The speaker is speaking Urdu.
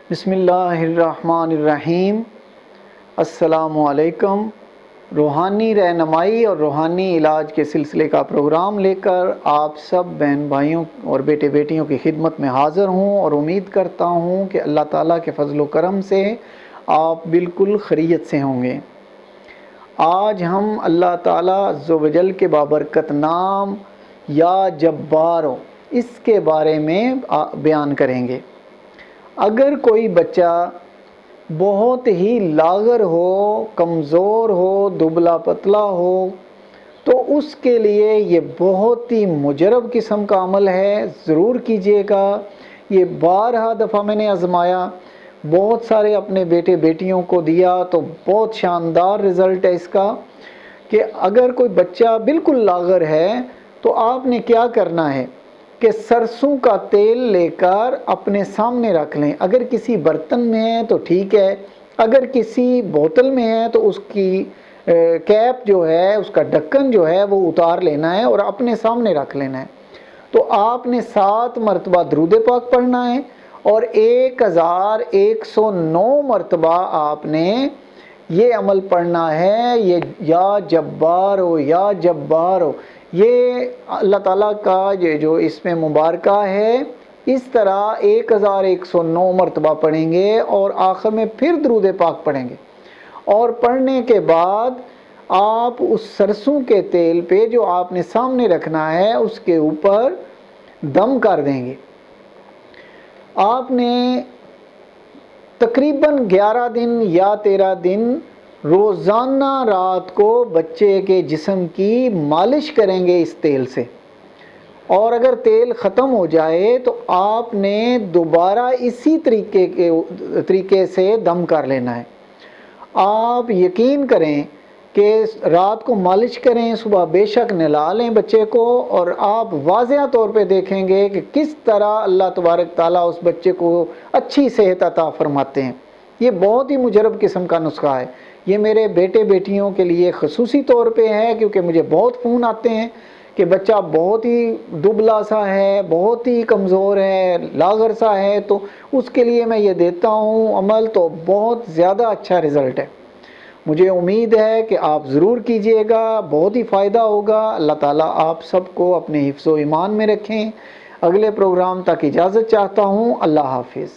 بسم اللہ الرحمن الرحیم۔ السلام علیکم۔ روحانی رہنمائی اور روحانی علاج کے سلسلے کا پروگرام لے کر آپ سب بہن بھائیوں اور بیٹے بیٹیوں کی خدمت میں حاضر ہوں، اور امید کرتا ہوں کہ اللہ تعالیٰ کے فضل و کرم سے آپ بالکل خیریت سے ہوں گے۔ آج ہم اللہ تعالیٰ عز و جل کے بابرکت نام یا جبارو اس کے بارے میں بیان کریں گے۔ اگر کوئی بچہ بہت ہی لاغر ہو، کمزور ہو، دبلا پتلا ہو، تو اس کے لیے یہ بہت ہی مجرب قسم کا عمل ہے، ضرور کیجیے گا۔ یہ بارہا دفعہ میں نے آزمایا، بہت سارے اپنے بیٹے بیٹیوں کو دیا تو بہت شاندار رزلٹ ہے اس کا، کہ اگر کوئی بچہ بالکل لاغر ہے تو آپ نے کیا کرنا ہے کہ سرسوں کا تیل لے کر اپنے سامنے رکھ لیں۔ اگر کسی برتن میں ہے تو ٹھیک ہے، اگر کسی بوتل میں ہے تو اس کی کیپ جو ہے، اس کا ڈھکن جو ہے وہ اتار لینا ہے اور اپنے سامنے رکھ لینا ہے۔ تو آپ نے 7 مرتبہ درود پاک پڑھنا ہے اور 1109 مرتبہ آپ نے یہ عمل پڑھنا ہے، یہ یا جبارو یا جبارو۔ یہ اللہ تعالیٰ کا یہ جو اس میں مبارکہ ہے، اس طرح 1109 مرتبہ پڑھیں گے اور آخر میں پھر درود پاک پڑھیں گے، اور پڑھنے کے بعد آپ اس سرسوں کے تیل پہ جو آپ نے سامنے رکھنا ہے اس کے اوپر دم کر دیں گے۔ آپ نے تقریباً 11 دن یا 13 دن روزانہ رات کو بچے کے جسم کی مالش کریں گے اس تیل سے، اور اگر تیل ختم ہو جائے تو آپ نے دوبارہ اسی طریقے سے دم کر لینا ہے۔ آپ یقین کریں کہ رات کو مالش کریں، صبح بے شک نہلا لیں بچے کو، اور آپ واضح طور پہ دیکھیں گے کہ کس طرح اللہ تبارک تعالیٰ اس بچے کو اچھی صحت عطا فرماتے ہیں۔ یہ بہت ہی مجرب قسم کا نسخہ ہے۔ یہ میرے بیٹے بیٹیوں کے لیے خصوصی طور پہ ہے، کیونکہ مجھے بہت فون آتے ہیں کہ بچہ بہت ہی دبلا سا ہے، بہت ہی کمزور ہے، لاغر سا ہے، تو اس کے لیے میں یہ دیتا ہوں عمل، تو بہت زیادہ اچھا رزلٹ ہے۔ مجھے امید ہے کہ آپ ضرور کیجئے گا، بہت ہی فائدہ ہوگا۔ اللہ تعالیٰ آپ سب کو اپنے حفظ و ایمان میں رکھیں۔ اگلے پروگرام تک اجازت چاہتا ہوں۔ اللہ حافظ۔